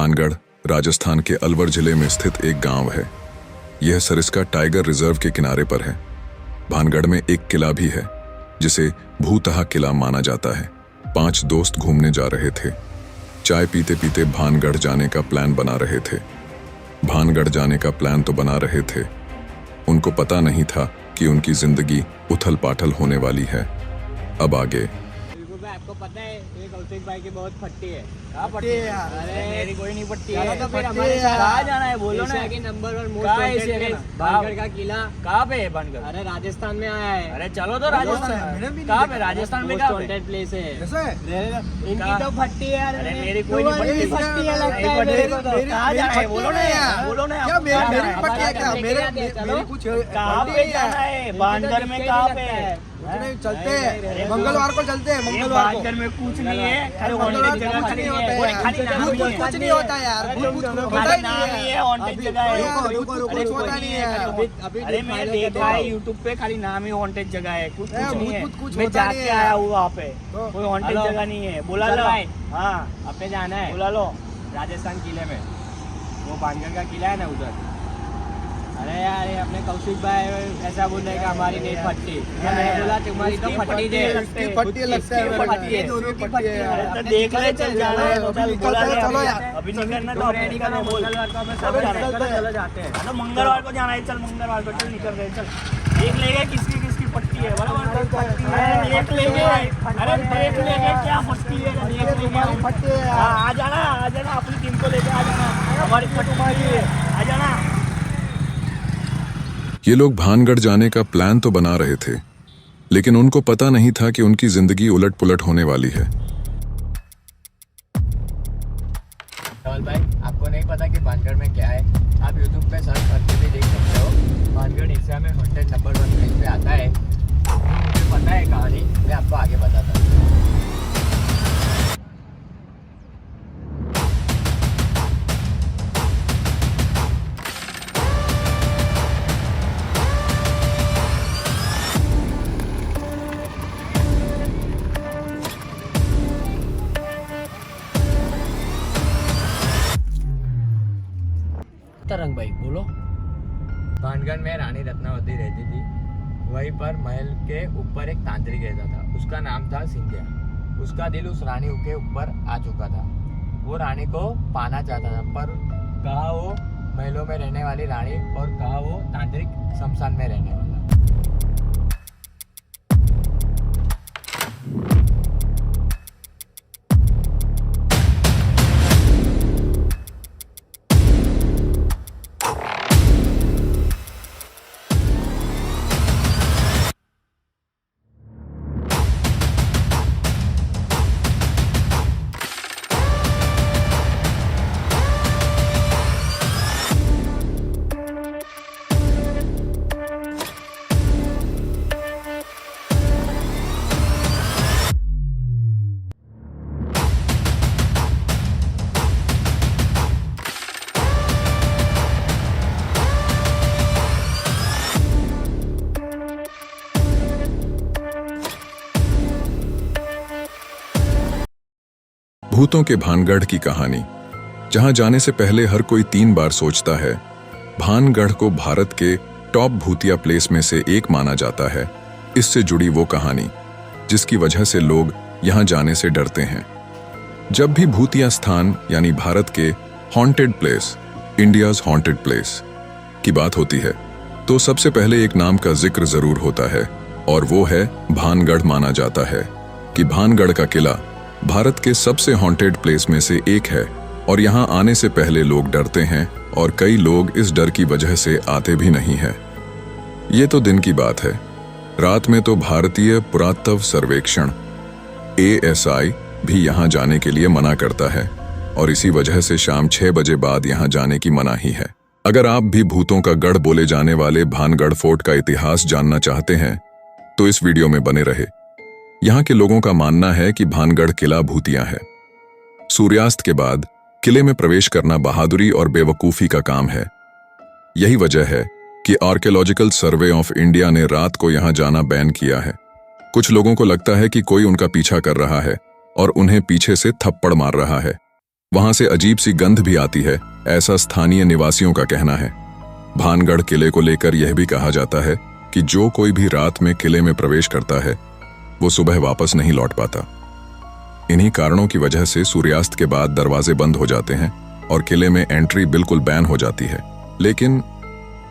भानगढ़ राजस्थान के अलवर जिले में स्थित एक गांव है। यह सरिस्का टाइगर रिजर्व के किनारे पर है। भानगढ़ में एक किला भी है जिसे भूतहा किला माना जाता है। 5 दोस्त घूमने जा रहे थे। चाय पीते पीते भानगढ़ जाने का प्लान बना रहे थे। भानगढ़ जाने का प्लान तो बना रहे थे, उनको पता नहीं था कि उनकी जिंदगी उथल पाथल होने वाली है। अब आगे। आपको पता है ये कौशिक भाई की बहुत फट्टी है। क्या फट्टी है यार? अरे मेरी कोई नहीं फट्टी चलो है। तो फिर फट्टी हमारे है साथ कहाँ जाना है बोलो ना। एशिया की नंबर 1 मोस्ट कहाँ वांटेड एशिया के प्लेस ना? भानगढ़ का किला। कहाँ पे है भानगढ़? अरे राजस्थान में आया है। अरे चलो तो राजस्थान। कहाँ पे? राजस्थान में मोस्ट कहाँ पे? वांटेड प्लेस है। कैसे? इनकी तो फट्टी है यार। अरे मेरी कोई नहीं तुम्हारी फट्टी। फट्टी है लगता है नहीं मेरे फट्टी। को तो। कहाँ जाना है बोलो ना यार। बोलो ना क्या मेरी कहाँ मेरी जाना है? फट्टी है क्या? लेके जाते हैं, चलो। मेरी कुछ कहाँ पे जाना है? भानगढ़ में कहाँ पे? नहीं चलते नहीं, हैं, मंगलवार को चलते हैं, ये मंगलवार को। भानगढ़ में कुछ नहीं है। खाली मंगलवार haunted को जगह कुछ खाली नहीं है। होता वो है खाली नाम भूत ही भूत है। कुछ नहीं होता है यार, भूत भूत होता खाली ही नाम नहीं ही है। है, haunted अभी- जगह है। रुको, रुको, रुको, अरे कुछ कोई होता नहीं नहीं है। है। अभी अरे मैंने final देखा देखो। है YouTube पे, खाली नाम ही हॉन्टेड जगह है, कुछ ए, नहीं है। भूत कुछ मैं होता जाके नहीं है। आया हूँ वहाँ पे, तो- कोई हॉन्टेड हेलो। जगह नहीं है। बुला चलो लो भाई। हाँ, अपने जाना है बुला लो। राजस्थान किले में। वो भानगढ़ का किला है ना उधर। अरे यार ये अपने कौशिक भाई ऐसा बोल रहे कि हमारी नहीं फट्टी। मैंने बोला तुम्हारी तो फट्टी है। इसकी फट्टी लगता है, इसकी फट्टी है, ये दोनों की फट्टी है अरे यार। तो देख ले, चल जाना है तो चल, अभी बुला ले चलो अभी। यार। अभी निकलना तो तुम अपने रेडी निकलना करो, बोल। मंगलवार को हमें सब चलो, जाना है। चलते हैं। चलो जाते हैं। तो मंगलवार को जाना है, चल मंगलवार को चल, निकल रहे चल। देख लेंगे किसकी किसकी फट्टी है, बराबर? अरे देख लेंगे, अरे देख लेंगे क्या फट्टी है, देख लेंगे। तुम्हारी फट्टी है हाँ, यार। आ जाना अपनी टीम को लेके आ जाना। हमारी फटुमारी है, आ जाना। ये लोग भानगढ़ जाने का प्लान तो बना रहे थे, लेकिन उनको पता नहीं था कि उनकी जिंदगी उलट पुलट होने वाली है। राहुल भाई आपको नहीं पता कि भानगढ़ में क्या है? आप YouTube पे सर्च करके भी देख सकते हो। भानगढ़ एशिया में हॉन्टेड नंबर 1 प्लेस पे आता है। मुझे पता है कहानी, मैं आपको आगे बताता हूँ। तरंग भाई बोलो। भानगढ़ में रानी रत्नावती रहती थी। वहीं पर महल के ऊपर एक तांत्रिक रहता था, उसका नाम था सिंधिया। उसका दिल उस रानी के ऊपर आ चुका था। वो रानी को पाना चाहता था, पर कहा वो महलों में रहने वाली रानी और कहा वो तांत्रिक शमशान में रहने वाला। भूतों के भानगढ़ की कहानी, जहां जाने से पहले हर कोई 3 बार सोचता है। भानगढ़ को भारत के टॉप भूतिया प्लेस में से एक माना जाता है। इससे जुड़ी वो कहानी जिसकी वजह से लोग यहां जाने से डरते हैं। जब भी भूतिया स्थान यानी भारत के haunted place, India's haunted place की बात होती है, तो सबसे पहले एक नाम का जिक्र जरूर होता है, और वो है भानगढ़। माना जाता है कि भानगढ़ का किला भारत के सबसे हॉन्टेड प्लेस में से एक है, और यहाँ आने से पहले लोग डरते हैं, और कई लोग इस डर की वजह से आते भी नहीं हैं। ये तो दिन की बात है। रात में तो भारतीय पुरातत्व सर्वेक्षण ASI भी यहाँ जाने के लिए मना करता है, और इसी वजह से शाम 6 बजे बाद यहाँ जाने की मनाही है। अगर आप भी भूतों का गढ़ बोले जाने वाले भानगढ़ फोर्ट का इतिहास जानना चाहते हैं तो इस वीडियो में बने रहे। यहाँ के लोगों का मानना है कि भानगढ़ किला भूतिया है। सूर्यास्त के बाद किले में प्रवेश करना बहादुरी और बेवकूफी का काम है। यही वजह है कि आर्कियोलॉजिकल सर्वे ऑफ इंडिया ने रात को यहाँ जाना बैन किया है। कुछ लोगों को लगता है कि कोई उनका पीछा कर रहा है और उन्हें पीछे से थप्पड़ मार रहा है। वहां से अजीब सी गंध भी आती है, ऐसा स्थानीय निवासियों का कहना है। भानगढ़ किले को लेकर यह भी कहा जाता है कि जो कोई भी रात में किले में प्रवेश करता है वो सुबह वापस नहीं लौट पाता। इन्हीं कारणों की वजह से सूर्यास्त के बाद दरवाजे बंद हो जाते हैं और किले में एंट्री बिल्कुल बैन हो जाती है। लेकिन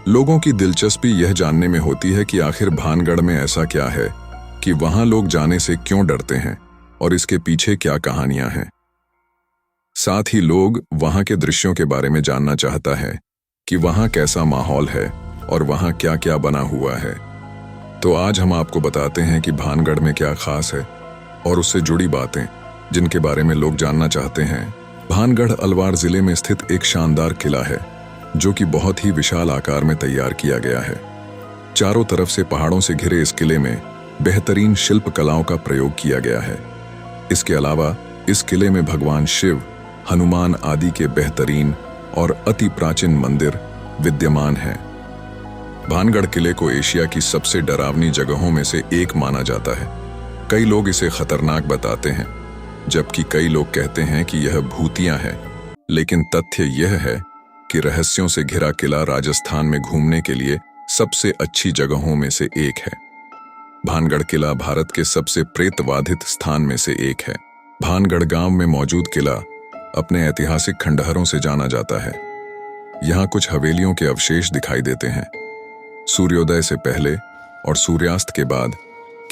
लोगों की दिलचस्पी यह जानने में होती है कि आखिर भानगढ़ में ऐसा क्या है कि वहां लोग जाने से क्यों डरते हैं और इसके पीछे क्या कहानियां हैं। साथ ही लोग वहां के दृश्यों के बारे में जानना चाहता है कि वहां कैसा माहौल है और वहां क्या क्या बना हुआ है। तो आज हम आपको बताते हैं कि भानगढ़ में क्या खास है और उससे जुड़ी बातें जिनके बारे में लोग जानना चाहते हैं। भानगढ़ अलवार जिले में स्थित एक शानदार किला है जो कि बहुत ही विशाल आकार में तैयार किया गया है। चारों तरफ से पहाड़ों से घिरे इस किले में बेहतरीन शिल्प कलाओं का प्रयोग किया गया है। इसके अलावा इस किले में भगवान शिव, हनुमान आदि के बेहतरीन और अति प्राचीन मंदिर विद्यमान हैं। भानगढ़ किले को एशिया की सबसे डरावनी जगहों में से एक माना जाता है। कई लोग इसे खतरनाक बताते हैं, जबकि कई लोग कहते हैं कि यह भूतिया है। लेकिन तथ्य यह है कि रहस्यों से घिरा किला राजस्थान में घूमने के लिए सबसे अच्छी जगहों में से एक है। भानगढ़ किला भारत के सबसे प्रेतवाधित स्थान में से एक है। भानगढ़ गांव में मौजूद किला अपने ऐतिहासिक खंडहरों से जाना जाता है। यहाँ कुछ हवेलियों के अवशेष दिखाई देते हैं। सूर्योदय से पहले और सूर्यास्त के बाद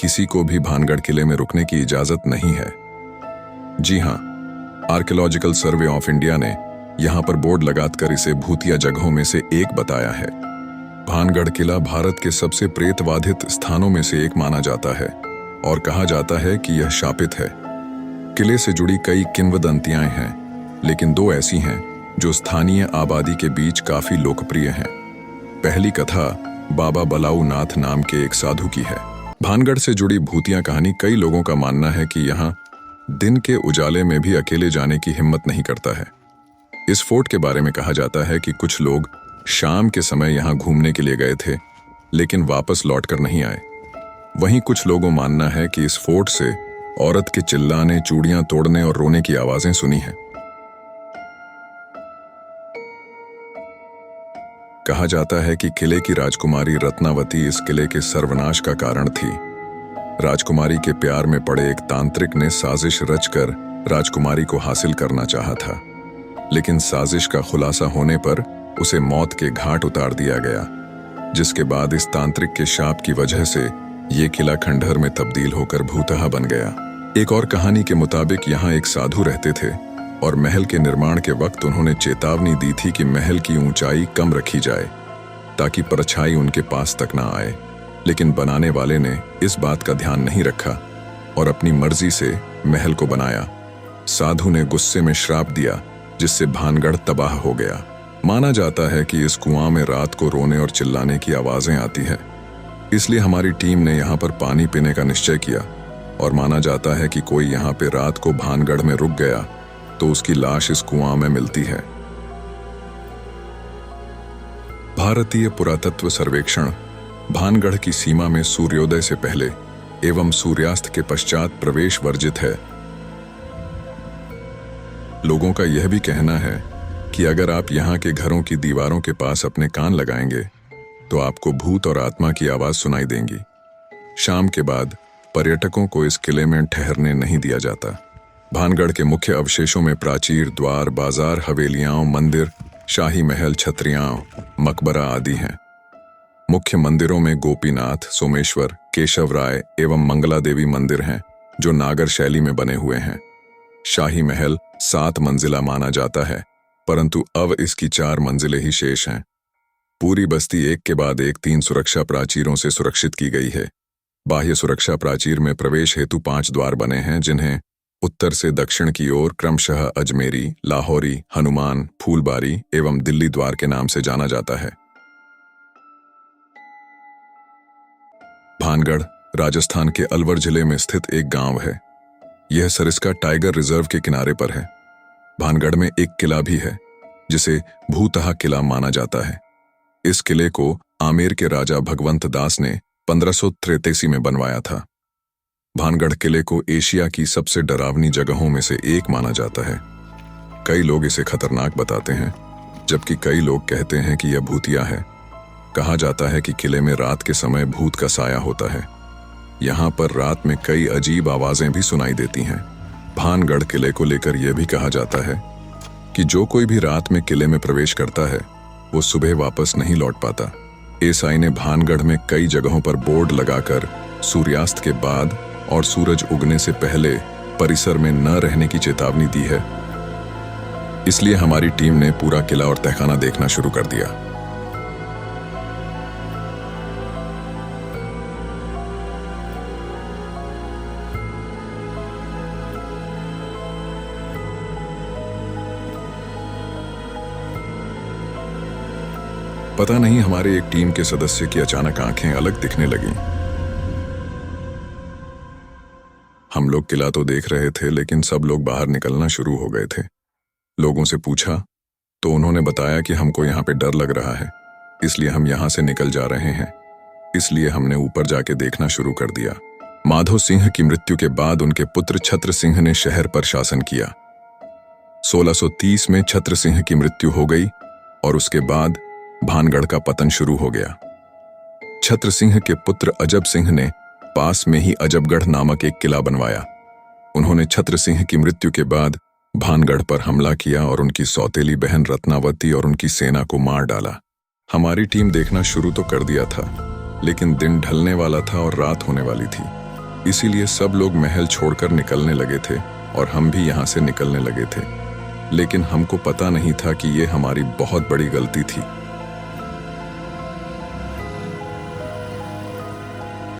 किसी को भी भानगढ़ किले में रुकने की इजाजत नहीं है। जी हां, आर्कियोलॉजिकल सर्वे ऑफ इंडिया ने यहां पर बोर्ड लगाकर इसे भूतिया जगहों में से एक बताया है। भानगढ़ किला भारत के सबसे प्रेतवाधित स्थानों में से एक माना जाता है और कहा जाता है कि यह शापित है। किले से जुड़ी कई किंवदंतियां हैं, लेकिन दो ऐसी हैं जो स्थानीय आबादी के बीच काफी लोकप्रिय हैं। पहली कथा बाबा बलाऊ नाथ नाम के एक साधु की है। भानगढ़ से जुड़ी भूतिया कहानी कई लोगों का मानना है कि यहाँ दिन के उजाले में भी अकेले जाने की हिम्मत नहीं करता है। इस फोर्ट के बारे में कहा जाता है कि कुछ लोग शाम के समय यहाँ घूमने के लिए गए थे, लेकिन वापस लौटकर नहीं आए। वहीं कुछ लोगों मानना है कि इस फोर्ट से औरत के चिल्लाने, चूड़ियां तोड़ने और रोने की आवाजें सुनी हैं। कहा जाता है कि किले की राजकुमारी रत्नावती इस किले के सर्वनाश का कारण थी। राजकुमारी के प्यार में पड़े एक तांत्रिक ने साजिश रचकर राजकुमारी को हासिल करना चाहा था, लेकिन साजिश का खुलासा होने पर उसे मौत के घाट उतार दिया गया, जिसके बाद इस तांत्रिक के शाप की वजह से ये किला खंडहर में तब्दील होकर भूतहा बन गया। एक और कहानी के मुताबिक यहाँ एक साधु रहते थे और महल के निर्माण के वक्त उन्होंने चेतावनी दी थी कि महल की ऊंचाई कम रखी जाए ताकि परछाई उनके पास तक ना आए। लेकिन बनाने वाले ने इस बात का ध्यान नहीं रखा और अपनी मर्जी से महल को बनाया। साधु ने गुस्से में श्राप दिया, जिससे भानगढ़ तबाह हो गया। माना जाता है कि इस कुआं में रात को रोने और चिल्लाने की आवाजें आती है, इसलिए हमारी टीम ने यहाँ पर पानी पीने का निश्चय किया और माना जाता है कि कोई यहाँ पे रात को भानगढ़ में रुक गया तो उसकी लाश इस कुआं में मिलती है। भारतीय पुरातत्व सर्वेक्षण भानगढ़ की सीमा में सूर्योदय से पहले एवं सूर्यास्त के पश्चात प्रवेश वर्जित है। लोगों का यह भी कहना है कि अगर आप यहाँ के घरों की दीवारों के पास अपने कान लगाएंगे तो आपको भूत और आत्मा की आवाज सुनाई देंगी। शाम के बाद पर्यटकों को इस किले में ठहरने नहीं दिया जाता। भानगढ़ के मुख्य अवशेषों में प्राचीर, द्वार, बाजार, हवेलियां, मंदिर, शाही महल, छतरियां, मकबरा आदि हैं। मुख्य मंदिरों में गोपीनाथ, सोमेश्वर, केशव राय एवं मंगला देवी मंदिर हैं जो नागर शैली में बने हुए हैं। शाही महल 7 मंजिला माना जाता है, परंतु अब इसकी 4 मंजिलें ही शेष हैं। पूरी बस्ती एक के बाद एक 3 सुरक्षा प्राचीरों से सुरक्षित की गई है। बाह्य सुरक्षा प्राचीर में प्रवेश हेतु 5 द्वार बने हैं, जिन्हें उत्तर से दक्षिण की ओर क्रमशः अजमेरी, लाहौरी, हनुमान, फूलबारी एवं दिल्ली द्वार के नाम से जाना जाता है। भानगढ़ राजस्थान के अलवर जिले में स्थित एक गांव है। यह सरिस्का टाइगर रिजर्व के किनारे पर है। भानगढ़ में एक किला भी है जिसे भूतहा किला माना जाता है। इस किले को आमेर के राजा भगवंत दास ने 1583 में बनवाया था। भानगढ़ किले को एशिया की सबसे डरावनी जगहों में से एक माना जाता है। कई लोग इसे खतरनाक बताते हैं, जबकि कई लोग कहते हैं कि यह भूतिया है। कहा जाता है कि किले में रात के समय भूत का साया होता है। यहाँ पर रात में कई अजीब आवाजें भी सुनाई देती हैं। भानगढ़ किले को लेकर यह भी कहा जाता है कि जो कोई भी रात में किले में प्रवेश करता है वो सुबह वापस नहीं लौट पाता। एएसआई ने भानगढ़ में कई जगहों पर बोर्ड लगाकर सूर्यास्त के बाद और सूरज उगने से पहले परिसर में न रहने की चेतावनी दी है। इसलिए हमारी टीम ने पूरा किला और तहखाना देखना शुरू कर दिया। पता नहीं हमारे एक टीम के सदस्य की अचानक आंखें अलग दिखने लगीं। हम लोग किला तो देख रहे थे, लेकिन सब लोग बाहर निकलना शुरू हो गए थे। लोगों से पूछा तो उन्होंने बताया कि हमको यहाँ पे डर लग रहा है, इसलिए हम यहाँ से निकल जा रहे हैं। इसलिए हमने ऊपर जाके देखना शुरू कर दिया। माधो सिंह की मृत्यु के बाद उनके पुत्र छत्र सिंह ने शहर पर शासन किया। 1630 में छत्र सिंह की मृत्यु हो गई और उसके बाद भानगढ़ का पतन शुरू हो गया। छत्र सिंह के पुत्र अजब सिंह ने पास में ही अजबगढ़ नामक एक किला बनवाया। उन्होंने छत्र सिंह की मृत्यु के बाद भानगढ़ पर हमला किया और उनकी सौतेली बहन रत्नावती और उनकी सेना को मार डाला। हमारी टीम देखना शुरू तो कर दिया था, लेकिन दिन ढलने वाला था और रात होने वाली थी। इसीलिए सब लोग महल छोड़कर निकलने लगे थे और हम भी यहाँ से निकलने लगे थे। लेकिन हमको पता नहीं था कि ये हमारी बहुत बड़ी गलती थी।